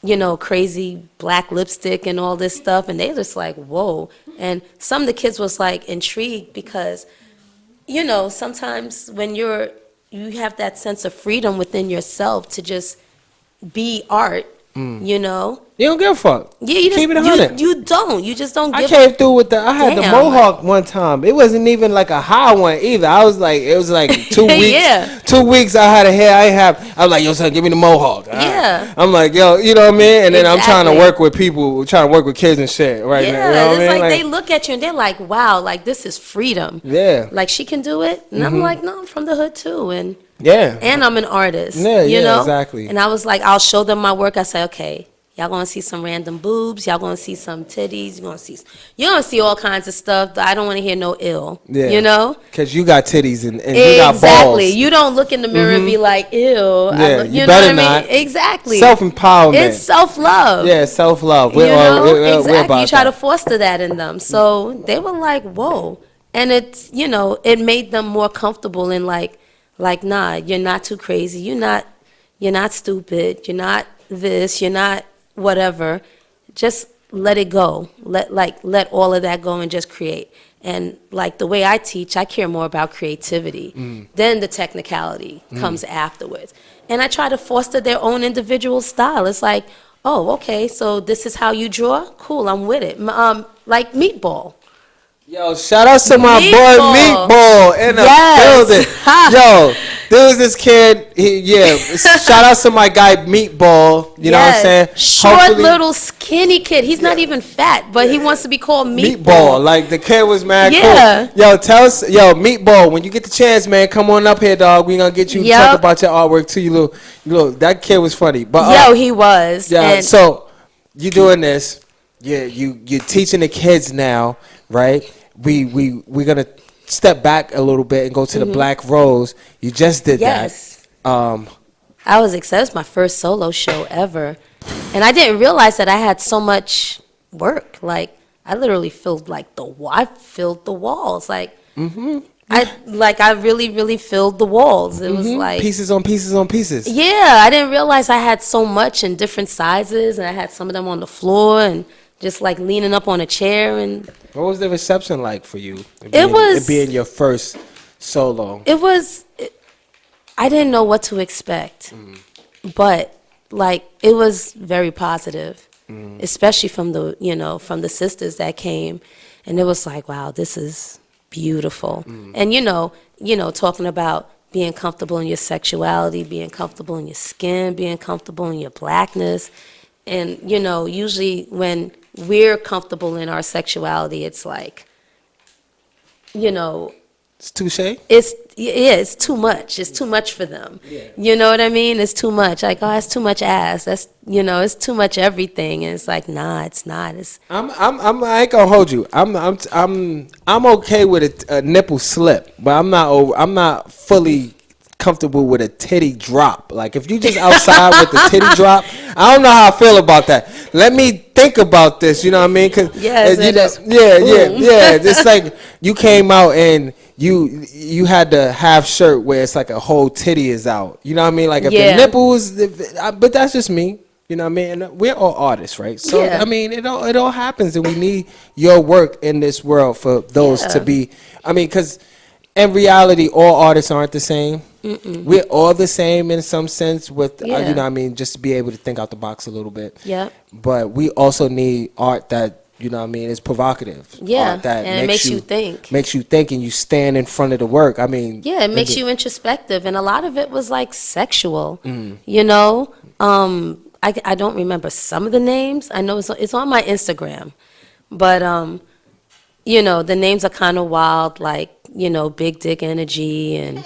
you know, crazy black lipstick and all this stuff, and they just like, whoa. And some of the kids was like intrigued because, you know, sometimes when you have that sense of freedom within yourself to just be art, you know. You don't give a fuck. Yeah, you just keep it 100. You don't. You just don't give. I came through with I had the Damn. mohawk one time. It wasn't even like a high one either. I was like, it was like 2 weeks. Yeah. 2 weeks I had a hair. I was like, yo, son, give me the mohawk. Yeah. I'm like, yo, you know what I mean? And then I'm trying to Exactly. work with people, trying to work with kids and shit right Yeah, now. You know what it's I mean? like they look at you and they're like, wow, like this is freedom. Yeah. Like she can do it. And I'm like, no, I'm from the hood too. And I'm an artist. Yeah, you know? exactly. And I was like, I'll show them my work. I say, okay, y'all gonna see some random boobs. Y'all gonna see some titties. You're gonna see all kinds of stuff. I don't want to hear no ill. Yeah. You know? Because you got titties and you got balls. Exactly. You don't look in the mirror and be like, ew. Yeah, you know better what I mean? not. Exactly. Self-empowerment. It's self-love. Yeah, self-love. You know? We're Exactly. about You try that. to foster that in them. So they were like, whoa. And it's, you know, it made them more comfortable in like, nah, you're not too crazy. You're not stupid. You're not this. You're not whatever. Just let it go. Let all of that go and just create. And like the way I teach, I care more about creativity. Then the technicality comes afterwards. And I try to foster their own individual style. It's like, oh, okay, so this is how you draw? Cool, I'm with it. Like Meatball. Yo, shout out to my boy Meatball. Meatball in the building. Ha. Yo, there was this kid. Shout out to my guy Meatball. You know what I'm saying? Short, Hopefully- little, skinny kid. He's not even fat, but he wants to be called Meatball. Meatball. Like the kid was mad Yeah. cool. Yo, tell us, Meatball, when you get the chance, man, come on up here, dog. We gonna get you to Yep. talk about your artwork too. You look, that kid was funny. But Yo, he was. yeah. And So you doing this? Yeah, you're teaching the kids now, right? We're gonna step back a little bit and go to the Black Rose. You just did yes. that. I was excited. It was my first solo show ever. And I didn't realize that I had so much work. Like, I literally filled I filled the walls. Like, I really, really filled the walls. It was like Pieces on pieces on pieces. Yeah, I didn't realize I had so much in different sizes, and I had some of them on the floor and just like leaning up on a chair. And What was the reception like for you? It being your first solo. I didn't know what to expect, but like it was very positive, especially from the sisters that came, and it was like, wow, this is beautiful. And you know, talking about being comfortable in your sexuality, being comfortable in your skin, being comfortable in your blackness. And, you know, usually when we're comfortable in our sexuality, it's like, you know, It's touche. it's too much. It's too much for them. Yeah. You know what I mean? It's too much. Like, oh, that's too much ass. That's, you know, it's too much everything. And it's like, nah, it's not. It's I ain't gonna hold you. I'm okay with a nipple slip, but I'm not fully comfortable with a titty drop. Like if you just outside with the titty drop, I don't know how I feel about that. Let me think about this. You know what I mean? Cause yes, you know, yeah. It's like you came out and you had the half shirt where it's like a whole titty is out. You know what I mean? Like if the nipples, but that's just me. You know what I mean? And we're all artists, right? So I mean, it all happens, and we need your work in this world for those to be. I mean, because in reality, all artists aren't the same. We're all the same in some sense with, you know what I mean, just to be able to think out the box a little bit. Yeah. But we also need art that, you know what I mean, is provocative. Yeah, art that and it makes you think. Makes you think and you stand in front of the work. I mean. Yeah, it makes you introspective. And a lot of it was like sexual, you know. I don't remember some of the names. I know it's on my Instagram. But, you know, the names are kind of wild, like, you know, big dick energy and...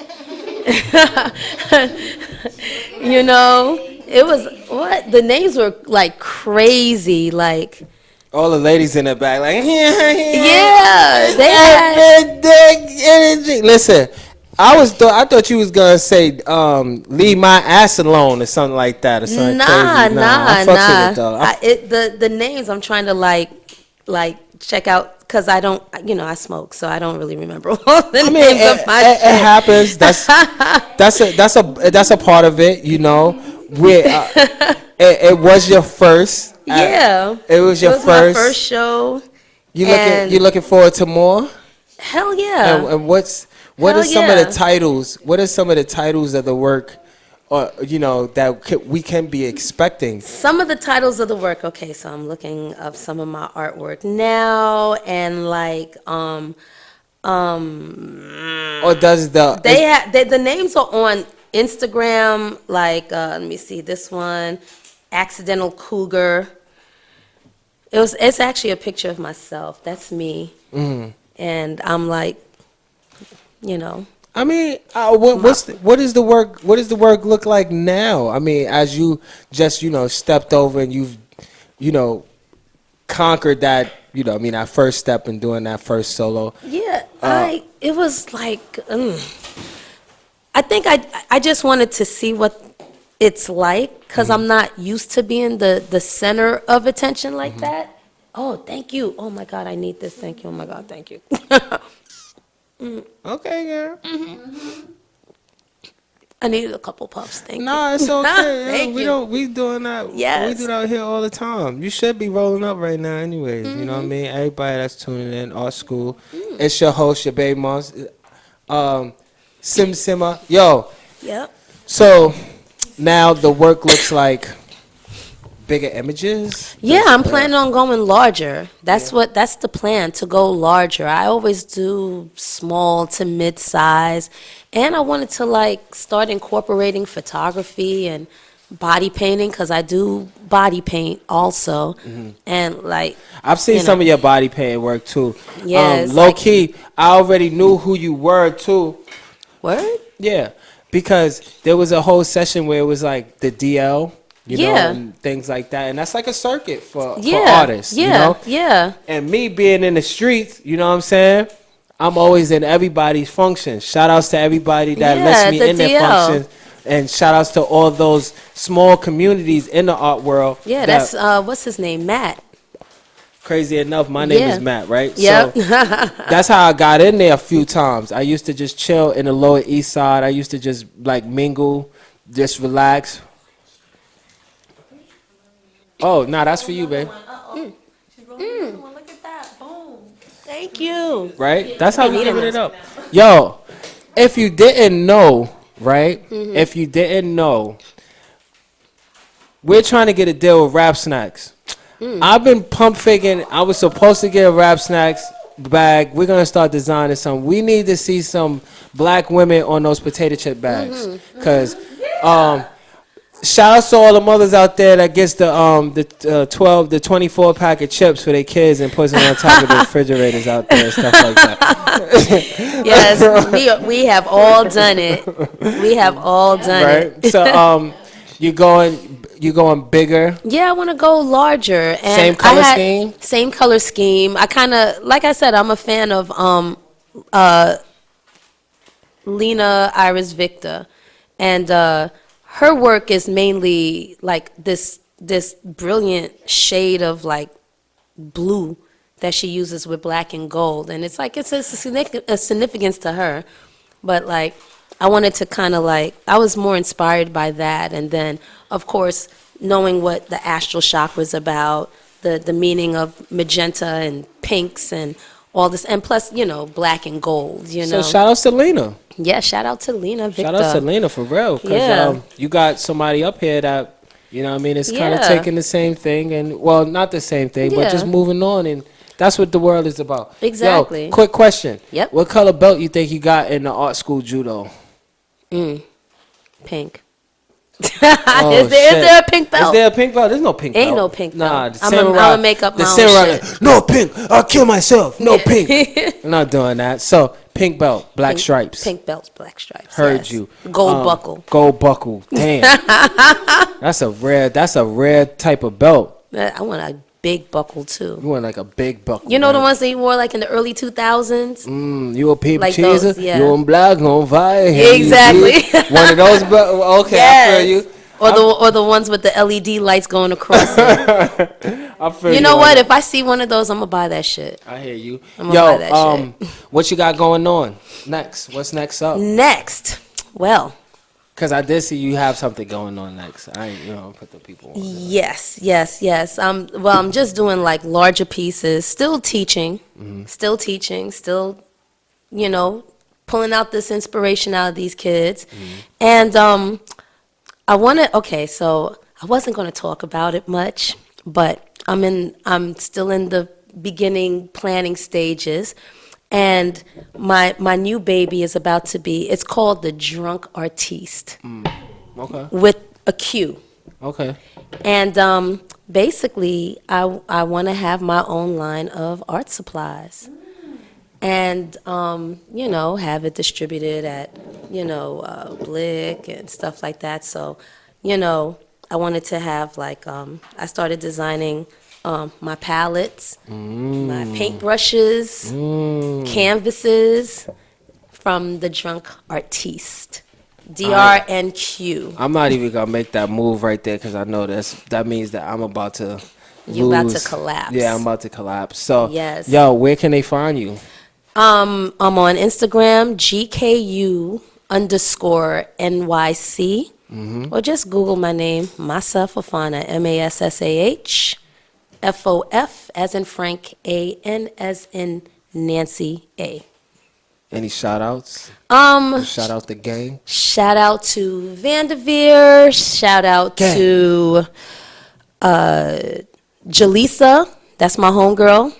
you know, it was what the names were like crazy, like all the ladies in the back, like yeah, they had big energy. Listen, I thought you was gonna say leave my ass alone or something like that or something crazy. I fucks with it though. The names I'm trying to like check out. Because I don't, you know, I smoke, so I don't really remember all the names of my shit. It happens. That's a part of it, you know. It was your first. Yeah. It was your first. My first show. You looking forward to more? Hell yeah. And what are some of the titles? What are some of the titles of the work? Or, you know, that we can be expecting. Some of the titles of the work. Okay, so I'm looking up some of my artwork now, and like, or does the names are on Instagram. Like, let me see this one, Accidental Cougar. It's actually a picture of myself. That's me, and I'm like, you know. I mean, what is the work? What does the work look like now? I mean, as you just stepped over and you've conquered that that first step in doing that first solo. Yeah, it was like I think I just wanted to see what it's like because I'm not used to being the center of attention like that. Oh, thank you. Oh my God, I need this. Thank you. Oh my God, thank you. Okay, girl. I needed a couple puffs. Thank you. No, it's okay. Thank you. We doing that. Yes. We do that here all the time. You should be rolling up right now, anyways. You know what I mean? Everybody that's tuning in, Art School. It's your host, your baby moms, Simma. Yo. Yep. So now the work looks like bigger images? Yeah, I'm planning on going larger. That's the plan, to go larger. I always do small to mid-size, and I wanted to like start incorporating photography and body painting because I do body paint also, and like I've seen some of your body painting work too. Yeah, low key, I already knew who you were too. Word? Yeah, because there was a whole session where it was like the DL. You know, and things like that. And that's like a circuit for artists, you know? Yeah. And me being in the streets, you know what I'm saying? I'm always in everybody's functions. Shout outs to everybody that lets me in their functions. And shout outs to all those small communities in the art world. Yeah, that's, what's his name? Matt. Crazy enough, my name is Matt, right? Yep. So that's how I got in there a few times. I used to just chill in the Lower East Side. I used to just like mingle, just relax. Oh, no, that's for you, babe. Look at that. Boom. Thank you. Right? That's how we giving it up. Yo, if you didn't know, right? If you didn't know, we're trying to get a deal with Rap Snacks. I've been pump faking. I was supposed to get a Rap Snacks bag. We're gonna start designing some. We need to see some black women on those potato chip bags, cause shout out to all the mothers out there that gets the 24 pack of chips for their kids and puts them on top of the refrigerators out there and stuff like that. Yes, we have all done it. We have all done it. Right. So you going bigger? Yeah, I want to go larger. And Same color scheme? Same color scheme. I kind of, like I said, I'm a fan of Lena Iris Victor, and her work is mainly like this brilliant shade of like blue that she uses with black and gold, and it's like it's a significance to her, but like I wanted to kind of like, I was more inspired by that, and then of course knowing what the astral chakra was about, the meaning of magenta and pinks and all this, and plus, you know, black and gold, you know. So shout out to Lena. Yeah, shout out to Lena Victor. Shout out to Lena for real. Because you got somebody up here that, you know what I mean, it's kind of taking the same thing, and, well, not the same thing, but just moving on, and that's what the world is about. Exactly. Yo, quick question. Yep. What color belt you think you got in the art school judo? Pink. Oh, is there a pink belt? Is there a pink belt? There's no pink belt. Ain't no pink belt. Nah, the I'm samurai. gonna make up my own samurai, shit. no pink. I'll kill myself. No pink. I'm not doing that. So pink belt, black stripes. Pink belts, black stripes. Heard yes. you. Gold buckle. Gold buckle. Damn. That's a rare type of belt. I want a big buckle too. You want like a big buckle. You know, right? the ones that you wore like in the early 2000s. You a people Like cheeser? those, yeah. You on black, on fire. Exactly. One of those. Okay, Yes. I feel you. Or the ones with the LED lights going across it. I feel You know what? If I see one of those, I'm gonna buy that shit. I hear you. I'm gonna buy that shit. What you got going on next? What's next up? Next, well, Because I did see you have something going on next. I ain't, put the people on. yes. I'm just doing like larger pieces. Still teaching. Still, pulling out this inspiration out of these kids, and so I wasn't going to talk about it much, but I'm still in the beginning planning stages, and my new baby is about to be, it's called the Drunk Artiste. Okay. With a Q. Okay. And basically, I want to have my own line of art supplies. And, have it distributed at, Blick and stuff like that. So, I wanted to have, like, I started designing my palettes, my paintbrushes, canvases from the Drunk Artiste. DRNQ. I'm not even going to make that move right there because I know that means that I'm about to You're lose. about to collapse. Yeah, I'm about to collapse. So, yes. Yo, where can they find you? I'm on Instagram, GKU_NYC, or just Google my name, Massah Fofana, MASSAH, FOF as in Frank, AN as in Nancy, A. Any shout outs? Shout out the gang. Shout out to Vanderveer. Shout out to Jaleesa. That's my homegirl.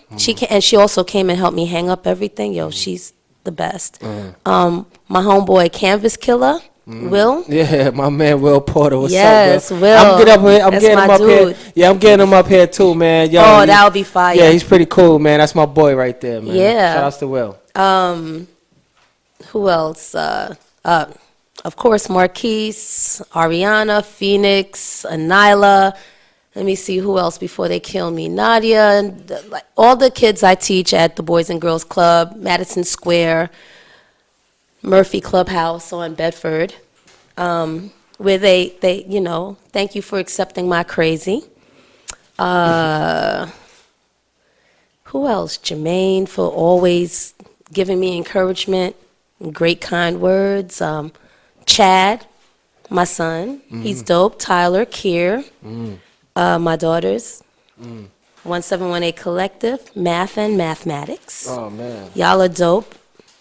She also came and helped me hang up everything. Yo, she's the best. My homeboy Canvas Killer, Will. Yeah, my man Will Porter. What's yes, up, Will. I'm That's getting my him up dude. here. Yeah, I'm getting him up here too, man. Yo, Oh, that would be fire. Yeah, he's pretty cool, man. That's my boy right there, man. Yeah. Shout outs to Will. Who else? Of course, Marquise, Ariana, Phoenix, Anila. Let me see who else before they kill me. Nadia, and all the kids I teach at the Boys and Girls Club, Madison Square, Murphy Clubhouse on Bedford, where they thank you for accepting my crazy. Who else? Jermaine for always giving me encouragement, great kind words. Chad, my son, he's dope. Tyler, Kier, my daughters, 1718 Collective, Math and Mathematics. Oh man, y'all are dope.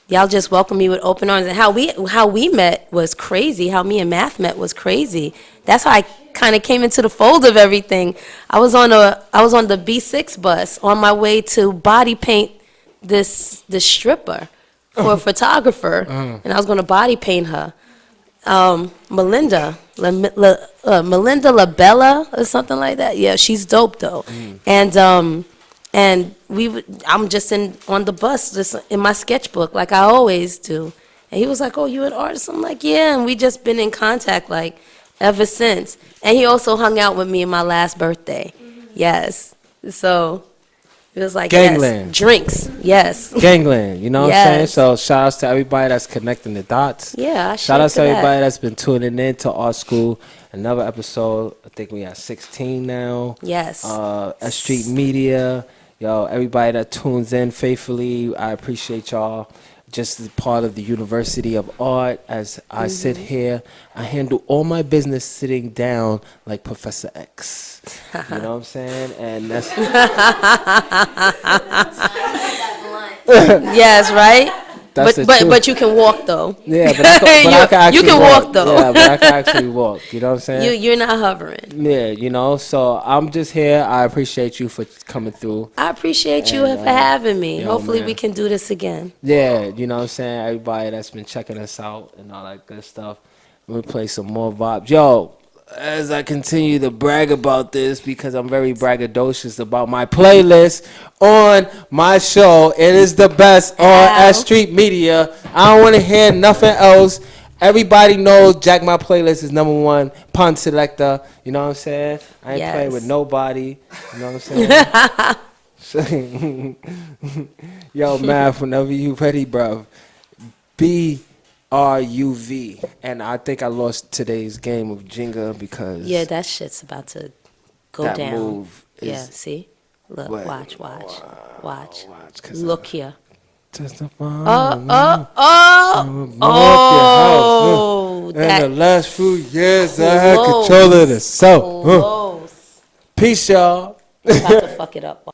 Y'all just welcomed me with open arms, and how we met was crazy. How me and Math met was crazy. That's how I kind of came into the fold of everything. I was on the B6 bus on my way to body paint this stripper for a photographer, and I was gonna body paint her. Melinda LaBella or something like that. Yeah, she's dope though. And I'm just on the bus, just in my sketchbook, like I always do. And he was like, "Oh, you an artist?" I'm like, "Yeah." And we just been in contact like ever since. And he also hung out with me in my last birthday. Yes. So it was like, Gangland. yes, drinks. Yes. Gangland, you know what I'm saying? Yes. So shout outs to everybody that's connecting the dots. Yeah, Shout outs to that. everybody that's been tuning in to Art School. Another episode. I think we at 16 now. Yes. S.STREET Media. Yo, everybody that tunes in faithfully, I appreciate y'all. Just as part of the University of Art, as I sit here, I handle all my business sitting down like Professor X. You know what I'm saying? And that's Yes, right? That's the But truth. you can walk though. Yeah, but I can actually you can walk though. Yeah, but I can actually walk. You know what I'm saying? You're not hovering. Yeah, you know. So I'm just here. I appreciate you for coming through. I appreciate you And, for having me. yo, Hopefully man. we can do this again. Yeah, you know what I'm saying? Everybody that's been checking us out and all that good stuff. We'll play some more vibes. Yo, as I continue to brag about this, because I'm very braggadocious about my playlist on my show. It is the best on S.STREET Media. I don't want to hear nothing else. Everybody knows Jack My Playlist is #1 pun selector. You know what I'm saying? I ain't playing with nobody. You know what I'm saying? Yo, Math, whenever you ready, bro. BRUV. And I think I lost today's game of Jenga because Yeah, that shit's about to go that down. move is Yeah, see? Look, what? watch. 'Cause Look here. testify. Oh, In the that last few years, I had close. control of the self. close. Peace, y'all. About to fuck it up.